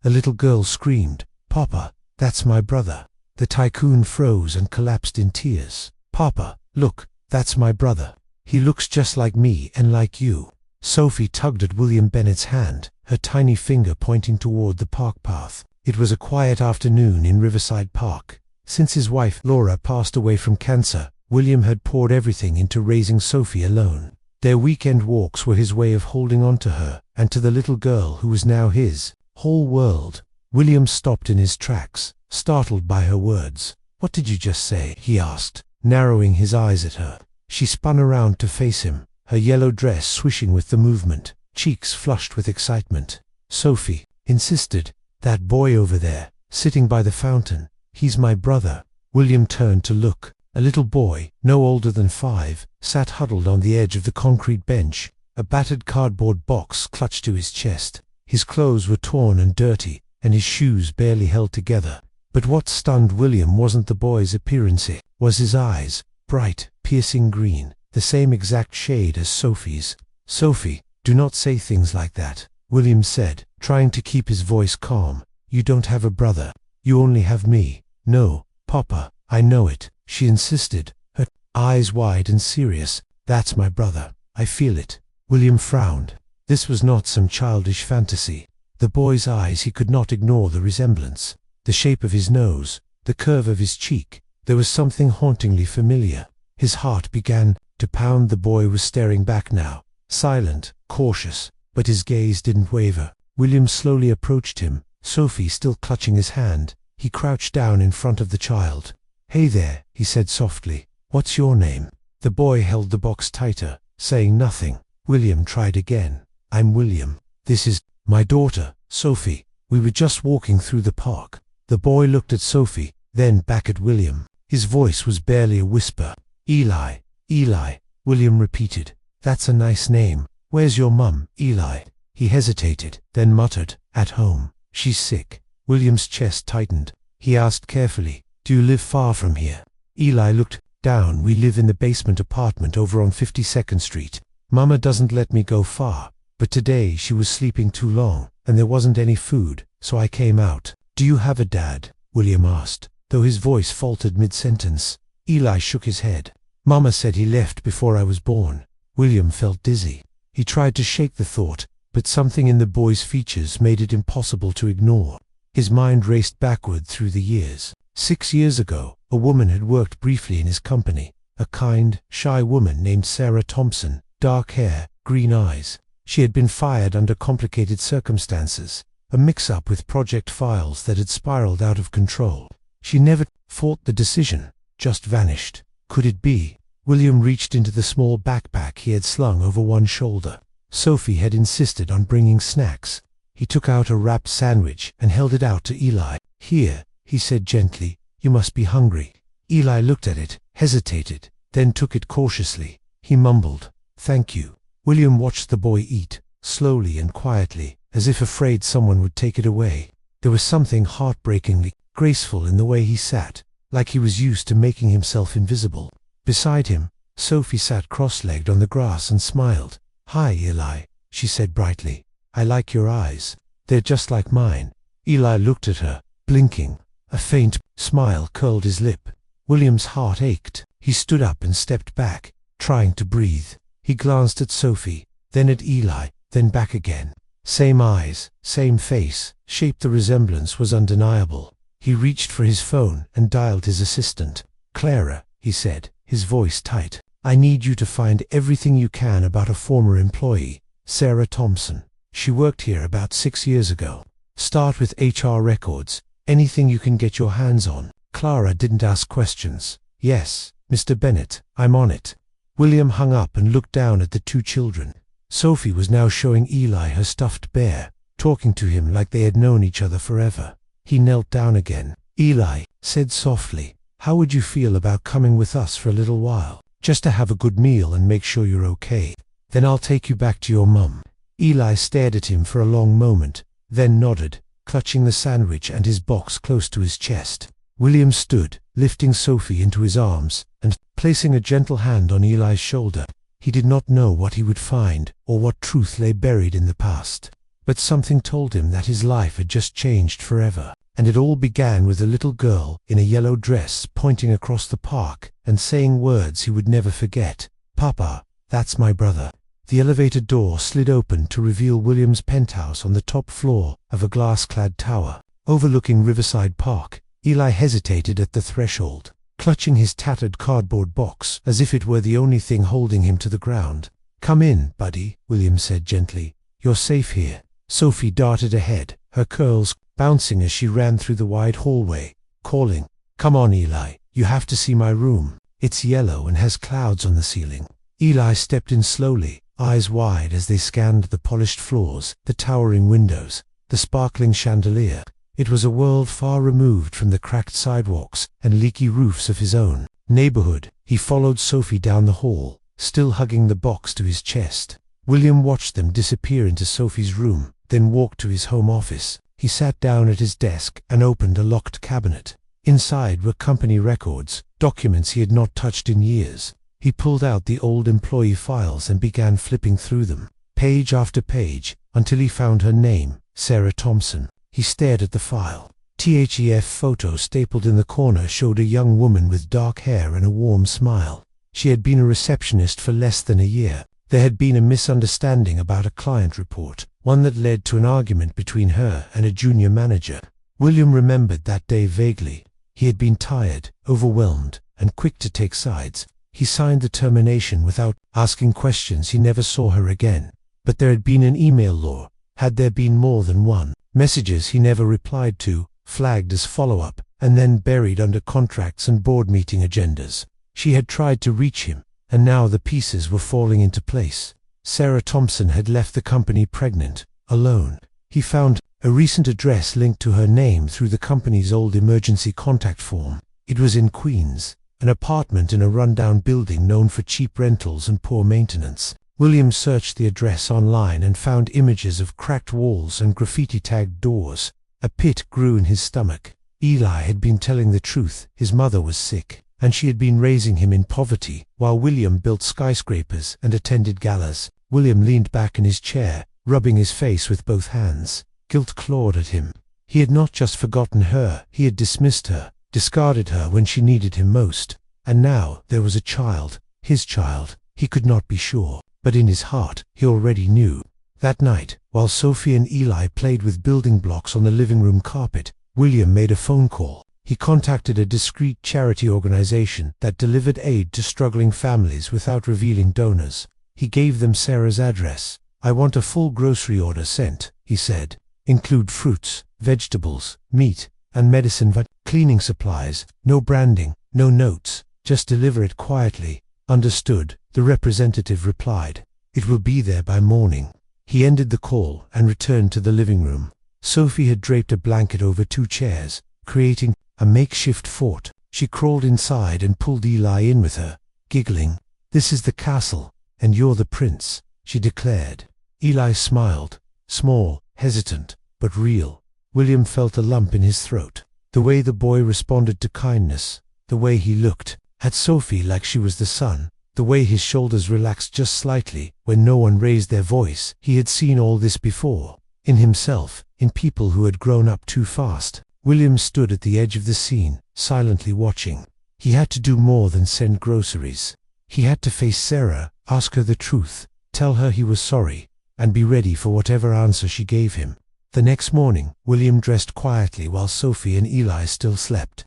The little girl screamed, "Papa, that's my brother." The tycoon froze and collapsed in tears. "Papa, look, that's my brother. He looks just like me and like you." Sophie tugged at William Bennett's hand, her tiny finger pointing toward the park path. It was a quiet afternoon in Riverside Park. Since his wife Laura passed away from cancer, William had poured everything into raising Sophie alone. Their weekend walks were his way of holding on to her, and to the little girl who was now his whole world. William stopped in his tracks, startled by her words. "What did you just say?" he asked, narrowing his eyes at her. She spun around to face him, her yellow dress swishing with the movement, cheeks flushed with excitement. "Sophie," insisted, "that boy over there, sitting by the fountain, he's my brother." William turned to look. A little boy, no older than 5, sat huddled on the edge of the concrete bench, a battered cardboard box clutched to his chest. His clothes were torn and dirty, and his shoes barely held together. But what stunned William wasn't the boy's appearance, it was his eyes, bright, piercing green, the same exact shade as Sophie's. "Sophie, do not say things like that," William said, trying to keep his voice calm. "You don't have a brother. You only have me." "No, Papa, I know it," she insisted, her eyes wide and serious. "That's my brother. I feel it." William frowned. This was not some childish fantasy. The boy's eyes, he could not ignore the resemblance. The shape of his nose, the curve of his cheek, there was something hauntingly familiar. His heart began to pound. The boy was staring back now, silent, cautious, but his gaze didn't waver. William slowly approached him, Sophie still clutching his hand. He crouched down in front of the child. "Hey there," he said softly. "What's your name?" The boy held the box tighter, saying nothing. William tried again. "I'm William. This is my daughter, Sophie. We were just walking through the park." The boy looked at Sophie, then back at William. His voice was barely a whisper. "Eli, Eli," William repeated. "That's a nice name. Where's your mum, Eli?" He hesitated, then muttered, "At home. She's sick." William's chest tightened. He asked carefully, "Do you live far from here?" Eli looked down. "We live in the basement apartment over on 52nd Street. Mama doesn't let me go far, but today she was sleeping too long, and there wasn't any food, so I came out." "Do you have a dad?" William asked, though his voice faltered mid-sentence. Eli shook his head. "Mama said he left before I was born." William felt dizzy. He tried to shake the thought, but something in the boy's features made it impossible to ignore. His mind raced backward through the years. 6 years ago, a woman had worked briefly in his company, a kind, shy woman named Sarah Thompson, dark hair, green eyes. She had been fired under complicated circumstances, a mix-up with project files that had spiraled out of control. She never fought the decision, just vanished. Could it be? William reached into the small backpack he had slung over one shoulder. Sophie had insisted on bringing snacks. He took out a wrapped sandwich and held it out to Eli. "Here," he said gently, "you must be hungry." Eli looked at it, hesitated, then took it cautiously. He mumbled, "Thank you." William watched the boy eat, slowly and quietly, as if afraid someone would take it away. There was something heartbreakingly graceful in the way he sat, like he was used to making himself invisible. Beside him, Sophie sat cross-legged on the grass and smiled. "Hi, Eli," she said brightly. "I like your eyes. They're just like mine." Eli looked at her, blinking. A faint smile curled his lip. William's heart ached. He stood up and stepped back, trying to breathe. He glanced at Sophie, then at Eli, then back again. Same eyes, same face, shape. The resemblance was undeniable. He reached for his phone and dialed his assistant. "Clara," he said, his voice tight, "I need you to find everything you can about a former employee, Sarah Thompson. She worked here about 6 years ago. Start with HR records, anything you can get your hands on." Clara didn't ask questions. "Yes, Mr. Bennett, I'm on it." William hung up and looked down at the 2 children. Sophie was now showing Eli her stuffed bear, talking to him like they had known each other forever. He knelt down again. Eli said softly, "How would you feel about coming with us for a little while, just to have a good meal and make sure you're okay? Then I'll take you back to your mum." Eli stared at him for a long moment, then nodded, clutching the sandwich and his box close to his chest. William stood, lifting Sophie into his arms, and placing a gentle hand on Eli's shoulder. He did not know what he would find, or what truth lay buried in the past. But something told him that his life had just changed forever. And it all began with a little girl in a yellow dress pointing across the park and saying words he would never forget. "Papa, that's my brother." The elevator door slid open to reveal William's penthouse on the top floor of a glass-clad tower. Overlooking Riverside Park, Eli hesitated at the threshold, clutching his tattered cardboard box as if it were the only thing holding him to the ground. "Come in, buddy," William said gently. "You're safe here." Sophie darted ahead, her curls bouncing as she ran through the wide hallway, calling, "Come on, Eli, you have to see my room. It's yellow and has clouds on the ceiling." Eli stepped in slowly, eyes wide as they scanned the polished floors, the towering windows, the sparkling chandelier. It was a world far removed from the cracked sidewalks and leaky roofs of his own neighborhood. He followed Sophie down the hall, still hugging the box to his chest. William watched them disappear into Sophie's room, then walked to his home office. He sat down at his desk and opened a locked cabinet. Inside were company records, documents he had not touched in years. He pulled out the old employee files and began flipping through them, page after page, until he found her name, Sarah Thompson. He stared at the file. THEF photo stapled in the corner showed a young woman with dark hair and a warm smile. She had been a receptionist for less than a year. There had been a misunderstanding about a client report, one that led to an argument between her and a junior manager. William remembered that day vaguely. He had been tired, overwhelmed, and quick to take sides. He signed the termination without asking questions. He never saw her again. But there had been an email law. Had there been more than one? Messages he never replied to, flagged as follow-up, and then buried under contracts and board meeting agendas. She had tried to reach him, and now the pieces were falling into place. Sarah Thompson had left the company pregnant, alone. He found a recent address linked to her name through the company's old emergency contact form. It was in Queens, an apartment in a rundown building known for cheap rentals and poor maintenance. William searched the address online and found images of cracked walls and graffiti-tagged doors. A pit grew in his stomach. Eli had been telling the truth. His mother was sick, and she had been raising him in poverty, while William built skyscrapers and attended galas. William leaned back in his chair, rubbing his face with both hands. Guilt clawed at him. He had not just forgotten her, he had dismissed her, discarded her when she needed him most. And now there was a child, his child. He could not be sure, but in his heart he already knew. That night, while Sophie and Eli played with building blocks on the living room carpet, William made a phone call. He contacted a discreet charity organization that delivered aid to struggling families without revealing donors. He gave them Sarah's address. "I want a full grocery order sent," he said. "Include fruits, vegetables, meat, and medicine, but cleaning supplies. No branding, no notes. Just deliver it quietly." "Understood," the representative replied. "It will be there by morning." He ended the call and returned to the living room. Sophie had draped a blanket over two chairs, creating a makeshift fort. She crawled inside and pulled Eli in with her, giggling. "This is the castle, and you're the prince," she declared. Eli smiled, small, hesitant, but real. William felt a lump in his throat. The way the boy responded to kindness, the way he looked at Sophie like she was the sun, the way his shoulders relaxed just slightly when no one raised their voice. He had seen all this before, in himself, in people who had grown up too fast. William stood at the edge of the scene, silently watching. He had to do more than send groceries. He had to face Sarah, ask her the truth, tell her he was sorry, and be ready for whatever answer she gave him. The next morning, William dressed quietly while Sophie and Eli still slept.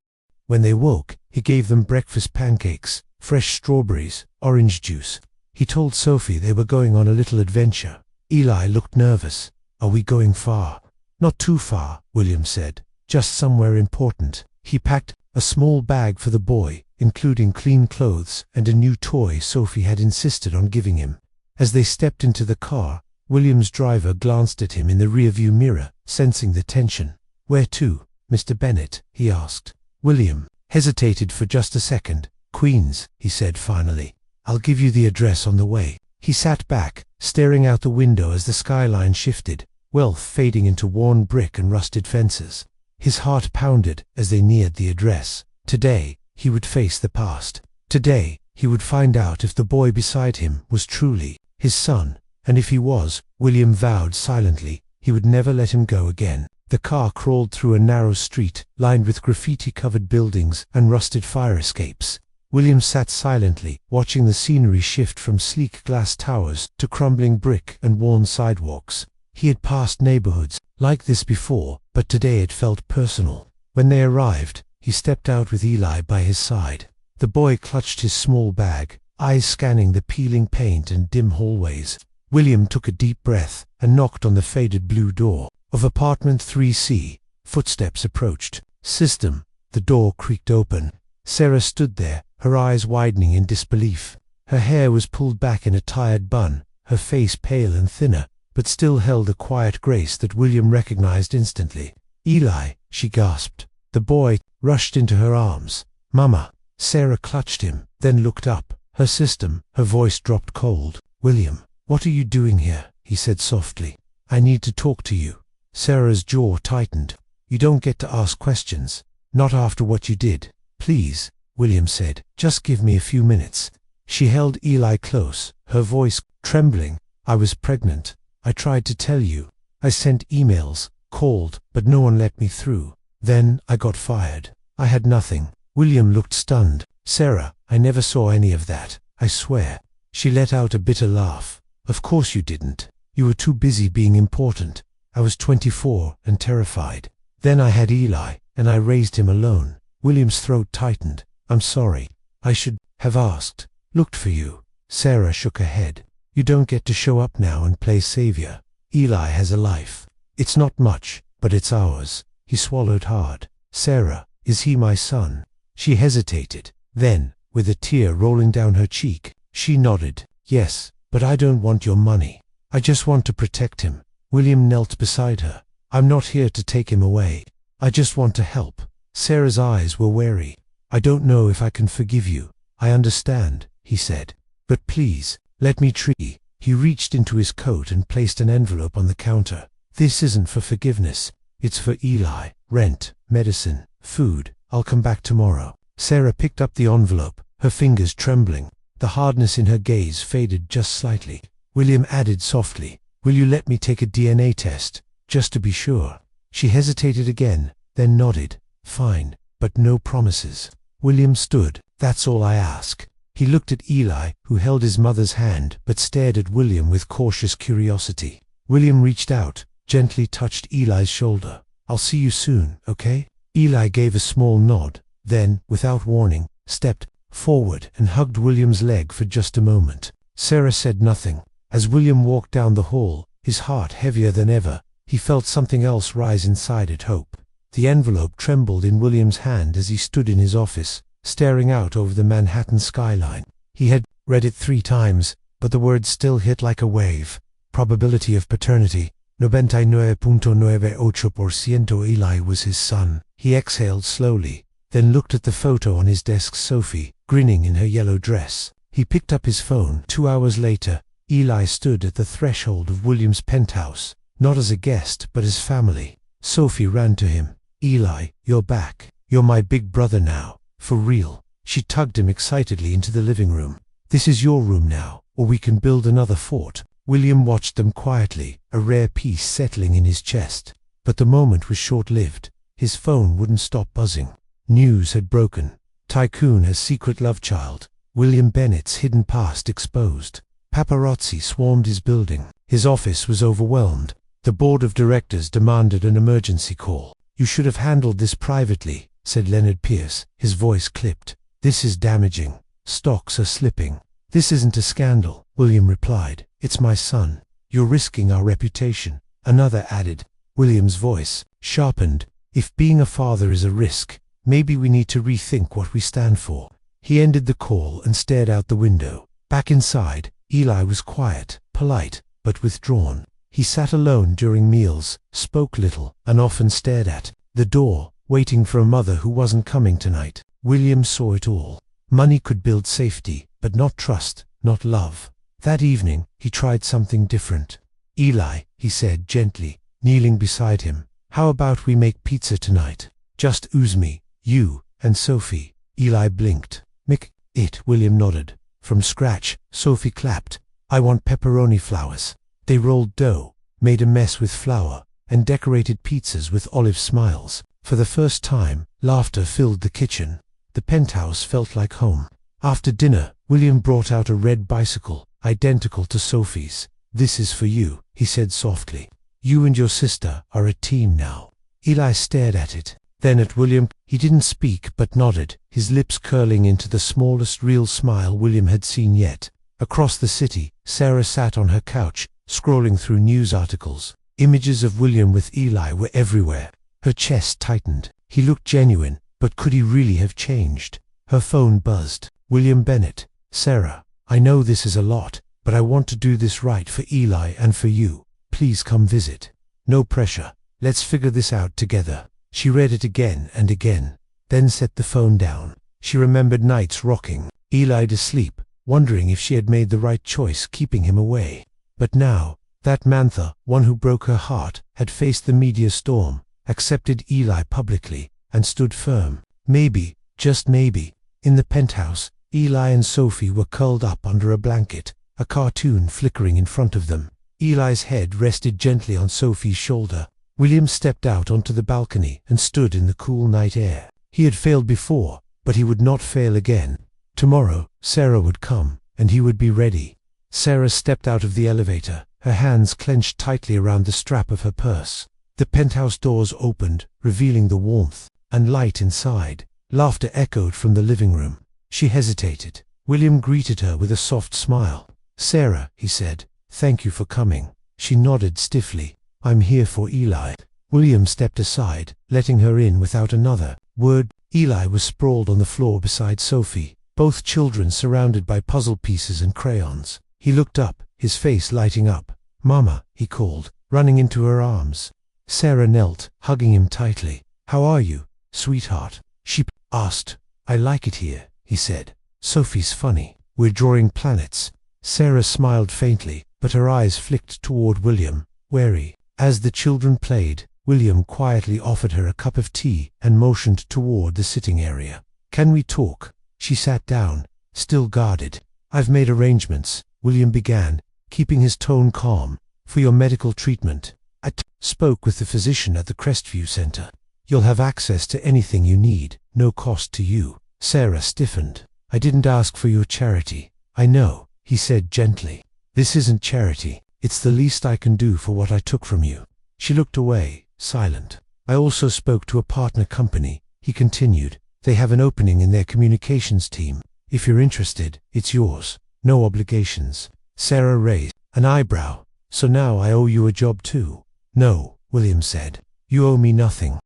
When they woke, he gave them breakfast pancakes, fresh strawberries, orange juice. He told Sophie they were going on a little adventure. Eli looked nervous. "Are we going far?" "Not too far," William said. "Just somewhere important." He packed a small bag for the boy, including clean clothes and a new toy Sophie had insisted on giving him. As they stepped into the car, William's driver glanced at him in the rearview mirror, sensing the tension. "Where to, Mr. Bennett?" he asked. William hesitated for just a second. "Queens," he said finally. "I'll give you the address on the way." He sat back, staring out the window as the skyline shifted, wealth fading into worn brick and rusted fences. His heart pounded as they neared the address. Today, he would face the past. Today, he would find out if the boy beside him was truly his son, and if he was, William vowed silently, He would never let him go again. The car crawled through a narrow street, lined with graffiti-covered buildings and rusted fire escapes. William sat silently, watching the scenery shift from sleek glass towers to crumbling brick and worn sidewalks. He had passed neighborhoods like this before, but today it felt personal. When they arrived, he stepped out with Eli by his side. The boy clutched his small bag, eyes scanning the peeling paint and dim hallways. William took a deep breath and knocked on the faded blue door of apartment 3C. Footsteps approached. System. The door creaked open. Sarah stood there, her eyes widening in disbelief. Her hair was pulled back in a tired bun, her face pale and thinner, but still held a quiet grace that William recognized instantly. "Eli," she gasped. The boy rushed into her arms. "Mama." Sarah clutched him, then looked up. Her system, her voice dropped cold. "William, what are you doing here?" he said softly. "I need to talk to you." Sarah's jaw tightened. "You don't get to ask questions. Not after what you did." "Please," William said. "Just give me a few minutes." She held Eli close, her voice trembling. "I was pregnant. I tried to tell you. I sent emails, called, but no one let me through. Then I got fired. I had nothing." William looked stunned. "Sarah, I never saw any of that. I swear." She let out a bitter laugh. "Of course you didn't. You were too busy being important. I was 24 and terrified. Then I had Eli, and I raised him alone." William's throat tightened. "I'm sorry. I should have asked, looked for you." Sarah shook her head. "You don't get to show up now and play savior. Eli has a life. It's not much, but it's ours." He swallowed hard. "Sarah, is he my son?" She hesitated. Then, with a tear rolling down her cheek, she nodded. "Yes, but I don't want your money. I just want to protect him." William knelt beside her. "I'm not here to take him away. I just want to help." Sarah's eyes were wary. "I don't know if I can forgive you. I understand," he said. "But please, let me treat you." He reached into his coat and placed an envelope on the counter. "This isn't for forgiveness. It's for Eli. Rent, medicine, food. I'll come back tomorrow." Sarah picked up the envelope, her fingers trembling. The hardness in her gaze faded just slightly. William added softly, "Will you let me take a DNA test, just to be sure?" She hesitated again, then nodded. "Fine, but no promises." William stood. "That's all I ask." He looked at Eli, who held his mother's hand, but stared at William with cautious curiosity. William reached out, gently touched Eli's shoulder. "I'll see you soon, okay?" Eli gave a small nod, then, without warning, stepped forward and hugged William's leg for just a moment. Sarah said nothing. As William walked down the hall, his heart heavier than ever, he felt something else rise inside it, hope. The envelope trembled in William's hand as he stood in his office, staring out over the Manhattan skyline. He had read it 3 times, but the words still hit like a wave. Probability of paternity, 99.98%. Eli was his son. He exhaled slowly, then looked at the photo on his desk. Sophie, grinning in her yellow dress. He picked up his phone. 2 hours later, Eli stood at the threshold of William's penthouse, not as a guest, but as family. Sophie ran to him. "Eli, you're back. You're my big brother now. For real." She tugged him excitedly into the living room. "This is your room now, or we can build another fort." William watched them quietly, a rare peace settling in his chest. But the moment was short-lived. His phone wouldn't stop buzzing. News had broken. Tycoon has secret love child. William Bennett's hidden past exposed. Paparazzi swarmed his building. His office was overwhelmed. The board of directors demanded an emergency call. "You should have handled this privately," said Leonard Pierce, his voice clipped. "This is damaging. Stocks are slipping." "This isn't a scandal," William replied. "It's my son. You're risking our reputation." Another added. William's voice sharpened. "If being a father is a risk, maybe we need to rethink what we stand for." He ended the call and stared out the window. Back inside, Eli was quiet, polite, but withdrawn. He sat alone during meals, spoke little, and often stared at the door, waiting for a mother who wasn't coming tonight. William saw it all. Money could build safety, but not trust, not love. That evening, he tried something different. "Eli," he said gently, kneeling beside him, "how about we make pizza tonight? Just me, you, and Sophie." Eli blinked. "Mick it," William nodded. "From scratch," Sophie clapped. "I want pepperoni flowers." They rolled dough, made a mess with flour, and decorated pizzas with olive smiles. For the first time, laughter filled the kitchen. The penthouse felt like home. After dinner, William brought out a red bicycle, identical to Sophie's. "This is for you," he said softly. "You and your sister are a team now." Eli stared at it, then at William. He didn't speak but nodded, his lips curling into the smallest real smile William had seen yet. Across the city, Sarah sat on her couch, scrolling through news articles. Images of William with Eli were everywhere. Her chest tightened. He looked genuine, but could he really have changed? Her phone buzzed. "William Bennett. Sarah, I know this is a lot, but I want to do this right for Eli and for you. Please come visit. No pressure. Let's figure this out together." She read it again and again, then set the phone down. She remembered nights rocking Eli to sleep, wondering if she had made the right choice keeping him away. But now, that Mantha, one who broke her heart, had faced the media storm, accepted Eli publicly, and stood firm. Maybe, just maybe, in the penthouse, Eli and Sophie were curled up under a blanket, a cartoon flickering in front of them. Eli's head rested gently on Sophie's shoulder. William stepped out onto the balcony and stood in the cool night air. He had failed before, but he would not fail again. Tomorrow, Sarah would come, and he would be ready. Sarah stepped out of the elevator, her hands clenched tightly around the strap of her purse. The penthouse doors opened, revealing the warmth and light inside. Laughter echoed from the living room. She hesitated. William greeted her with a soft smile. "Sarah," he said, "thank you for coming." She nodded stiffly. "I'm here for Eli." William stepped aside, letting her in without another word. Eli was sprawled on the floor beside Sophie, both children surrounded by puzzle pieces and crayons. He looked up, his face lighting up. "Mama," he called, running into her arms. Sarah knelt, hugging him tightly. "How are you, sweetheart?" she asked. "I like it here," he said. "Sophie's funny. We're drawing planets." Sarah smiled faintly, but her eyes flicked toward William, wary. As the children played, William quietly offered her a cup of tea and motioned toward the sitting area. "Can we talk?" She sat down, still guarded. "I've made arrangements," William began, keeping his tone calm, "for your medical treatment. I spoke with the physician at the Crestview Center. You'll have access to anything you need, no cost to you." Sarah stiffened. "I didn't ask for your charity." "I know," he said gently. "This isn't charity. It's the least I can do for what I took from you." She looked away, silent. "I also spoke to a partner company," he continued. "They have an opening in their communications team. If you're interested, it's yours. No obligations." Sarah raised an eyebrow. "So now I owe you a job too?" "No," William said. "You owe me nothing.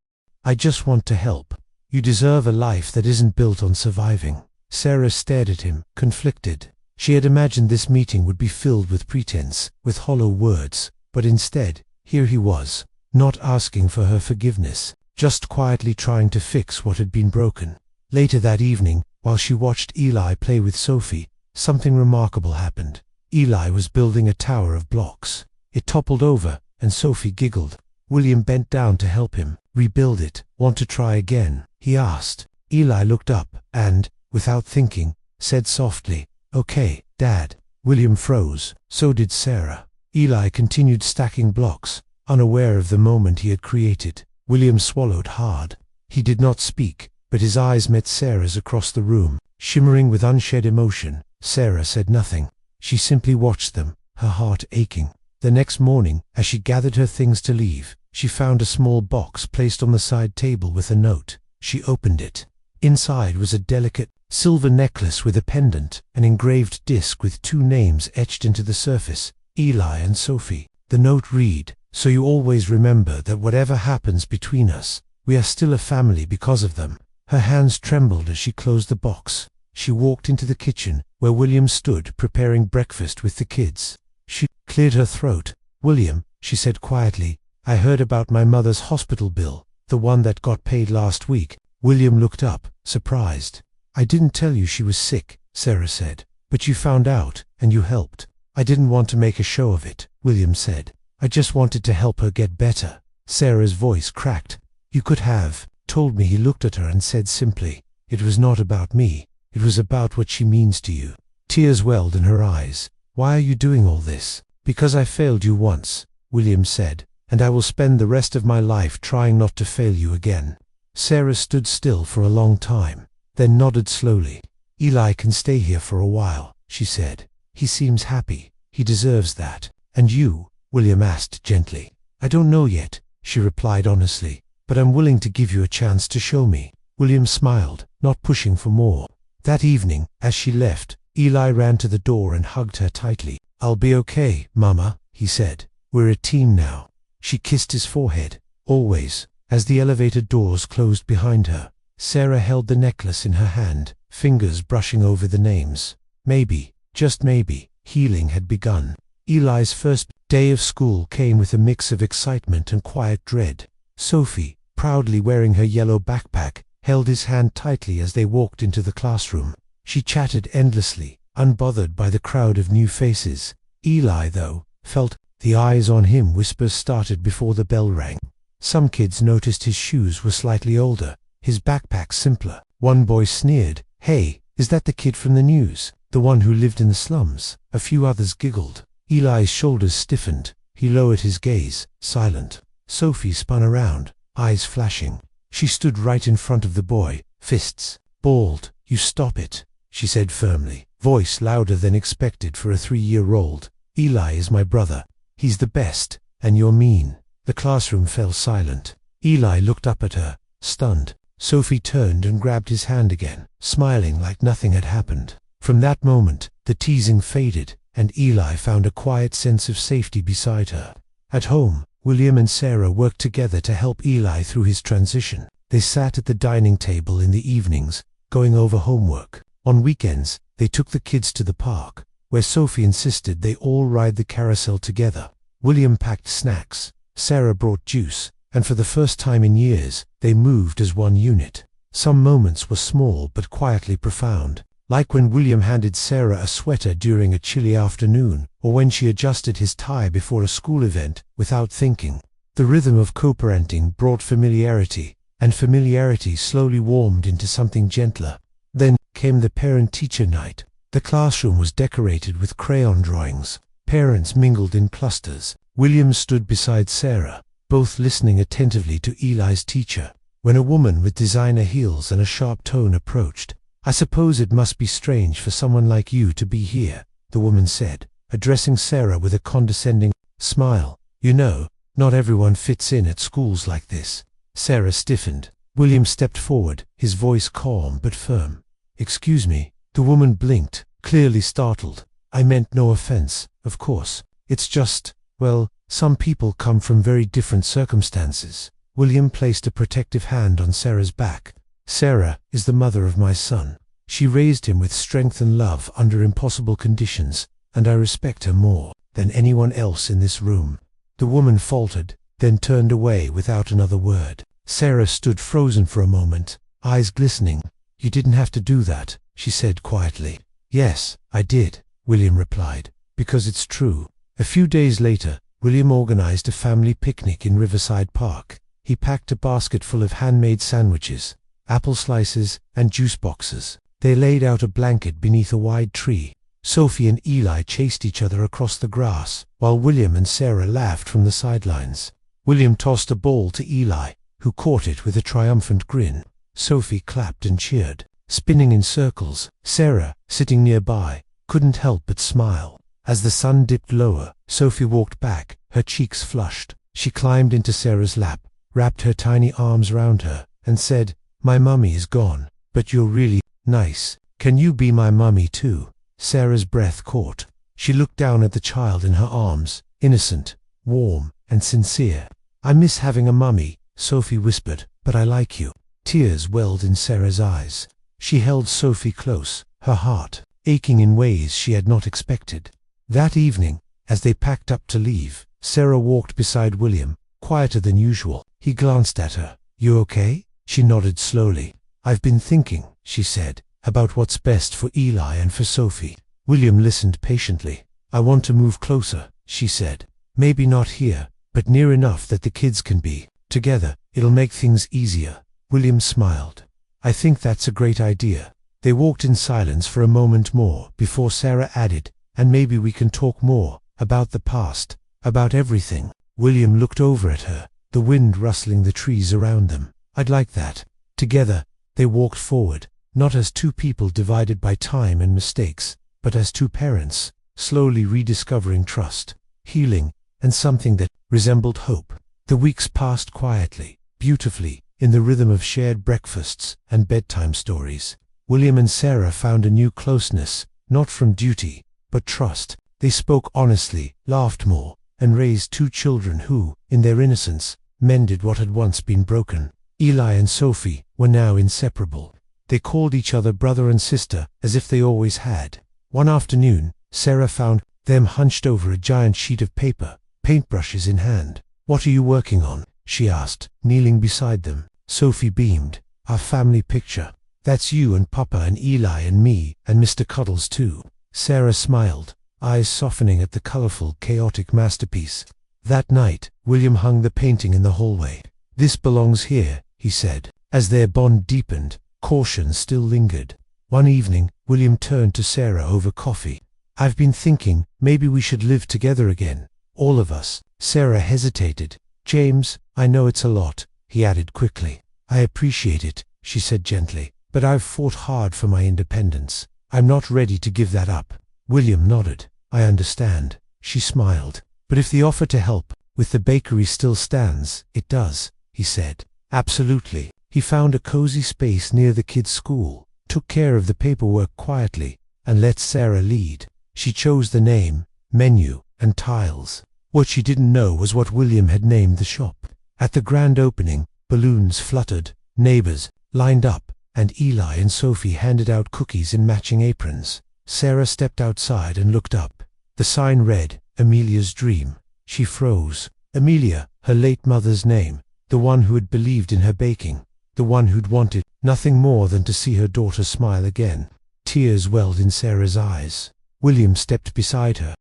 I just want to help. You deserve a life that isn't built on surviving." Sarah stared at him, conflicted. She had imagined this meeting would be filled with pretense, with hollow words, but instead, here he was, not asking for her forgiveness, just quietly trying to fix what had been broken. Later that evening, while she watched Eli play with Sophie, something remarkable happened. Eli was building a tower of blocks. It toppled over, and Sophie giggled. William bent down to help him rebuild it. "Want to try again?" he asked. Eli looked up and, without thinking, said softly, "Okay, Dad." William froze. So did Sarah. Eli continued stacking blocks, unaware of the moment he had created. William swallowed hard. He did not speak, but his eyes met Sarah's across the room, shimmering with unshed emotion. Sarah said nothing. She simply watched them, her heart aching. The next morning, as she gathered her things to leave, she found a small box placed on the side table with a note. She opened it. Inside was a delicate silver necklace with a pendant, an engraved disc with two names etched into the surface, Eli and Sophie. The note read, "So you always remember that whatever happens between us, we are still a family because of them." Her hands trembled as she closed the box. She walked into the kitchen, where William stood preparing breakfast with the kids. She cleared her throat. "William," she said quietly, "I heard about my mother's hospital bill, the one that got paid last week." William looked up, surprised. "I didn't tell you she was sick," Sarah said. "But you found out, and you helped." "I didn't want to make a show of it," William said. "I just wanted to help her get better." Sarah's voice cracked. "You could have told me." He looked at her and said simply, "It was not about me. It was about what she means to you." Tears welled in her eyes. "Why are you doing all this?" "Because I failed you once," William said, "and I will spend the rest of my life trying not to fail you again." Sarah stood still for a long time, then nodded slowly. "Eli can stay here for a while," she said. "He seems happy. He deserves that." "And you?" William asked gently. "I don't know yet," she replied honestly, "but I'm willing to give you a chance to show me." William smiled, not pushing for more. That evening, as she left, Eli ran to the door and hugged her tightly. "I'll be okay, Mama," he said. "We're a team now." She kissed his forehead. "Always." As the elevator doors closed behind her, Sarah held the necklace in her hand, fingers brushing over the names. Maybe, just maybe, healing had begun. Eli's first day of school came with a mix of excitement and quiet dread. Sophie, proudly wearing her yellow backpack, held his hand tightly as they walked into the classroom. She chatted endlessly, unbothered by the crowd of new faces. Eli, though, felt the eyes on him whispers started before the bell rang. Some kids noticed his shoes were slightly older, his backpack simpler. One boy sneered, "Hey, is that the kid from the news? The one who lived in the slums?" A few others giggled. Eli's shoulders stiffened. He lowered his gaze, silent. Sophie spun around, eyes flashing. She stood right in front of the boy, fists balled. "You stop it," she said firmly, voice louder than expected for a 3-year-old. "Eli is my brother. He's the best, and you're mean." The classroom fell silent. Eli looked up at her, stunned. Sophie turned and grabbed his hand again, smiling like nothing had happened. From that moment, the teasing faded, and Eli found a quiet sense of safety beside her. At home, William and Sarah worked together to help Eli through his transition. They sat at the dining table in the evenings, going over homework. On weekends, they took the kids to the park, where Sophie insisted they all ride the carousel together. William packed snacks, Sarah brought juice, and for the first time in years, they moved as one unit. Some moments were small but quietly profound, like when William handed Sarah a sweater during a chilly afternoon, or when she adjusted his tie before a school event without thinking. The rhythm of co-parenting brought familiarity, and familiarity slowly warmed into something gentler. Then came the parent-teacher night. The classroom was decorated with crayon drawings. Parents mingled in clusters. William stood beside Sarah, both listening attentively to Eli's teacher. When a woman with designer heels and a sharp tone approached, "I suppose it must be strange for someone like you to be here," the woman said, addressing Sarah with a condescending smile. "You know, not everyone fits in at schools like this." Sarah stiffened. William stepped forward, his voice calm but firm. "Excuse me." The woman blinked, clearly startled. "I meant no offense, of course. It's just, well, some people come from very different circumstances." William placed a protective hand on Sarah's back. "Sarah is the mother of my son. She raised him with strength and love under impossible conditions, and I respect her more than anyone else in this room." The woman faltered, then turned away without another word. Sarah stood frozen for a moment, eyes glistening. "You didn't have to do that," she said quietly. "Yes, I did," William replied, "because it's true." A few days later, William organized a family picnic in Riverside Park. He packed a basket full of handmade sandwiches, apple slices, and juice boxes. They laid out a blanket beneath a wide tree. Sophie and Eli chased each other across the grass, while William and Sarah laughed from the sidelines. William tossed a ball to Eli, who caught it with a triumphant grin. Sophie clapped and cheered. Spinning in circles, Sarah, sitting nearby, couldn't help but smile. As the sun dipped lower, Sophie walked back, her cheeks flushed. She climbed into Sarah's lap, wrapped her tiny arms round her, and said, "My mummy is gone, but you're really nice. Can you be my mummy too?" Sarah's breath caught. She looked down at the child in her arms, innocent, warm, and sincere. "I miss having a mummy," Sophie whispered, "but I like you." Tears welled in Sarah's eyes. She held Sophie close, her heart aching in ways she had not expected. That evening, as they packed up to leave, Sarah walked beside William, quieter than usual. He glanced at her. "You okay?" She nodded slowly. "I've been thinking," she said, "about what's best for Eli and for Sophie." William listened patiently. "I want to move closer," she said. "Maybe not here, but near enough that the kids can be together. It'll make things easier." William smiled. "I think that's a great idea." They walked in silence for a moment more before Sarah added, "And maybe we can talk more about the past, about everything." William looked over at her, the wind rustling the trees around them. I'd like that. Together, they walked forward, not as two people divided by time and mistakes, but as two parents, slowly rediscovering trust, healing, and something that resembled hope. The weeks passed quietly, beautifully, in the rhythm of shared breakfasts and bedtime stories. William and Sarah found a new closeness, not from duty, but trust. They spoke honestly, laughed more, and raised two children who, in their innocence, mended what had once been broken. Eli and Sophie were now inseparable. They called each other brother and sister, as if they always had. One afternoon, Sarah found them hunched over a giant sheet of paper, paintbrushes in hand. "What are you working on?" she asked, kneeling beside them. Sophie beamed. "Our family picture. That's you and Papa and Eli and me and Mr. Cuddles too." Sarah smiled, eyes softening at the colorful, chaotic masterpiece. That night, William hung the painting in the hallway. "This belongs here," he said. As their bond deepened, caution still lingered. One evening, William turned to Sarah over coffee. "I've been thinking, maybe we should live together again. All of us." Sarah hesitated. "James, I know it's a lot," he added quickly. "I appreciate it," she said gently, "but I've fought hard for my independence. I'm not ready to give that up." William nodded. "I understand." She smiled. "But if the offer to help with the bakery still stands, it does," he said. "Absolutely." He found a cozy space near the kids' school, took care of the paperwork quietly, and let Sarah lead. She chose the name, menu, and tiles. What she didn't know was what William had named the shop. At the grand opening, balloons fluttered, neighbors lined up, and Eli and Sophie handed out cookies in matching aprons. Sarah stepped outside and looked up. The sign read, "Amelia's Dream." She froze. Amelia, her late mother's name, the one who had believed in her baking, the one who'd wanted nothing more than to see her daughter smile again. Tears welled in Sarah's eyes. William stepped beside her.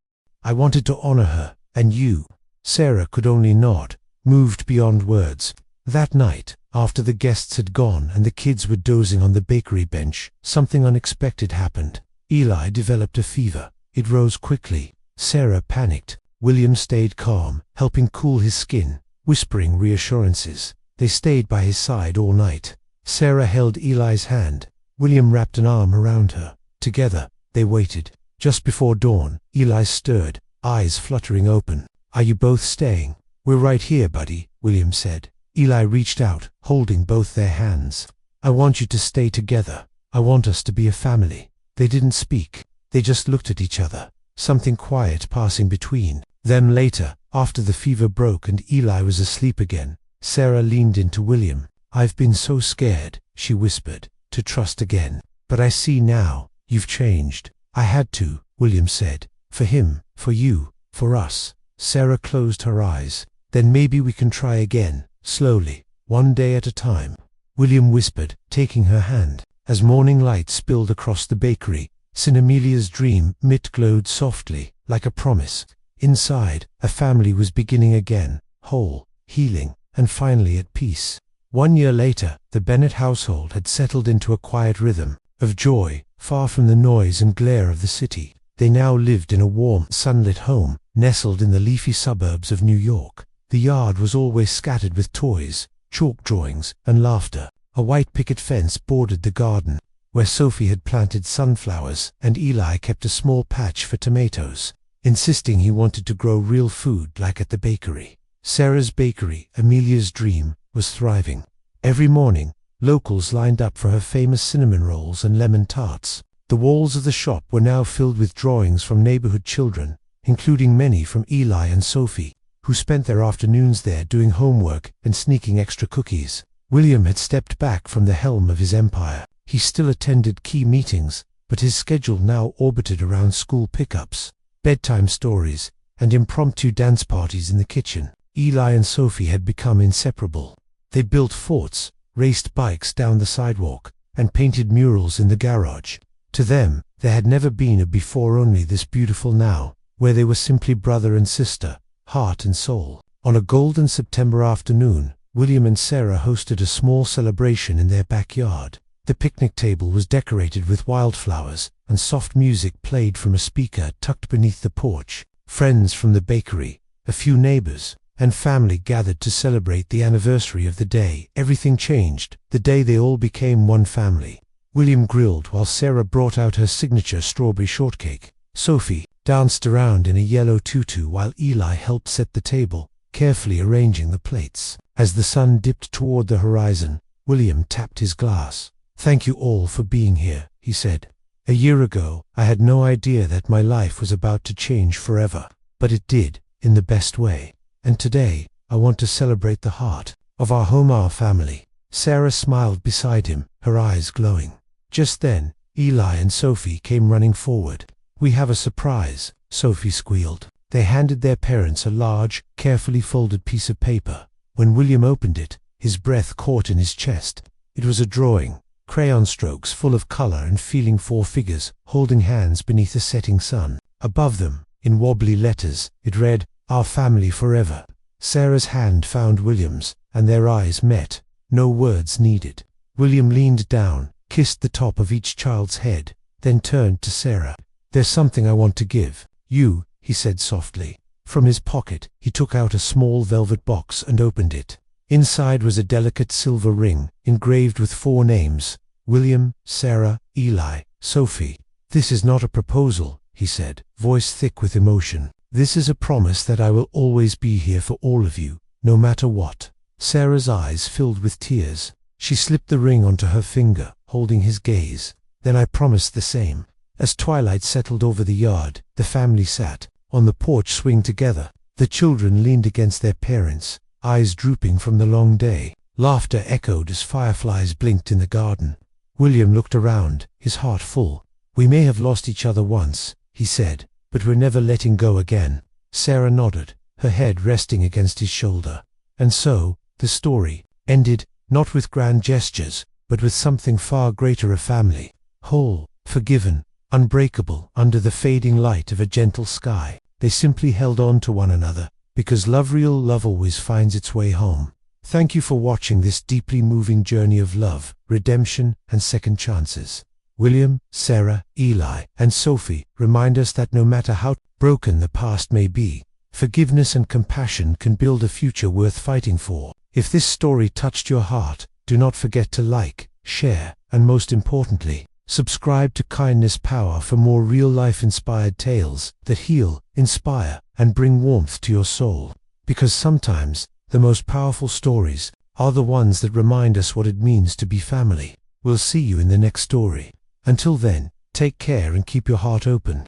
"I wanted to honor her, and you." Sarah could only nod, moved beyond words. That night, after the guests had gone and the kids were dozing on the bakery bench, something unexpected happened. Eli developed a fever. It rose quickly. Sarah panicked. William stayed calm, helping cool his skin, whispering reassurances. They stayed by his side all night. Sarah held Eli's hand. William wrapped an arm around her. Together, they waited. Just before dawn, Eli stirred, eyes fluttering open. "Are you both staying?" "We're right here, buddy," William said. Eli reached out, holding both their hands. "I want you to stay together. I want us to be a family." They didn't speak. They just looked at each other, something quiet passing between them. Later, after the fever broke and Eli was asleep again, Sarah leaned into William. "I've been so scared," she whispered, "to trust again. But I see now, you've changed." "I had to," William said. "For him, for you, for us." Sarah closed her eyes. "Then maybe we can try again, slowly, one day at a time," William whispered, taking her hand. As morning light spilled across the bakery, Amelia's Dream it glowed softly, like a promise. Inside, a family was beginning again, whole, healing, and finally at peace. 1 year later, the Bennett household had settled into a quiet rhythm of joy, far from the noise and glare of the city. They now lived in a warm, sunlit home, nestled in the leafy suburbs of New York. The yard was always scattered with toys, chalk drawings, and laughter. A white picket fence bordered the garden, where Sophie had planted sunflowers, and Eli kept a small patch for tomatoes, insisting he wanted to grow real food like at the bakery. Sarah's bakery, Amelia's Dream, was thriving. Every morning, locals lined up for her famous cinnamon rolls and lemon tarts. The walls of the shop were now filled with drawings from neighborhood children, including many from Eli and Sophie, who spent their afternoons there doing homework and sneaking extra cookies. William had stepped back from the helm of his empire. He still attended key meetings, but his schedule now orbited around school pickups, bedtime stories, and impromptu dance parties in the kitchen. Eli and Sophie had become inseparable. They built forts, raced bikes down the sidewalk, and painted murals in the garage. To them, there had never been a before, only this beautiful now, where they were simply brother and sister, heart and soul. On a golden September afternoon, William and Sarah hosted a small celebration in their backyard. The picnic table was decorated with wildflowers, and soft music played from a speaker tucked beneath the porch. Friends from the bakery, a few neighbors, and family gathered to celebrate the anniversary of the day. Everything changed, the day they all became one family. William grilled while Sarah brought out her signature strawberry shortcake. Sophie danced around in a yellow tutu while Eli helped set the table, carefully arranging the plates. As the sun dipped toward the horizon, William tapped his glass. "Thank you all for being here," he said. "A year ago, I had no idea that my life was about to change forever, but it did, in the best way. And today, I want to celebrate the heart of our home, our family." Sarah smiled beside him, her eyes glowing. Just then, Eli and Sophie came running forward. "We have a surprise," Sophie squealed. They handed their parents a large, carefully folded piece of paper. When William opened it, his breath caught in his chest. It was a drawing, crayon strokes full of color and feeling 4 figures, holding hands beneath a setting sun. Above them, in wobbly letters, it read, "Our family forever." Sarah's hand found William's, and their eyes met. No words needed. William leaned down, kissed the top of each child's head, then turned to Sarah. "There's something I want to give you," he said softly. From his pocket, he took out a small velvet box and opened it. Inside was a delicate silver ring, engraved with 4 names: William, Sarah, Eli, Sophie. "This is not a proposal," he said, voice thick with emotion. "This is a promise that I will always be here for all of you, no matter what." Sarah's eyes filled with tears. She slipped the ring onto her finger, holding his gaze. "Then I promise the same." As twilight settled over the yard, the family sat on the porch swing together. The children leaned against their parents, eyes drooping from the long day. Laughter echoed as fireflies blinked in the garden. William looked around, his heart full. "We may have lost each other once," he said, "but we're never letting go again." Sarah nodded, her head resting against his shoulder. And so, the story ended, not with grand gestures, but with something far greater: a family, whole, forgiven, unbreakable, under the fading light of a gentle sky. They simply held on to one another, because real love always finds its way home. Thank you for watching this deeply moving journey of love, redemption, and second chances. William, Sarah, Eli, and Sophie remind us that no matter how broken the past may be, forgiveness and compassion can build a future worth fighting for. If this story touched your heart, do not forget to like, share, and most importantly, subscribe to Kindness Power for more real-life inspired tales that heal, inspire, and bring warmth to your soul. Because sometimes, the most powerful stories are the ones that remind us what it means to be family. We'll see you in the next story. Until then, take care and keep your heart open.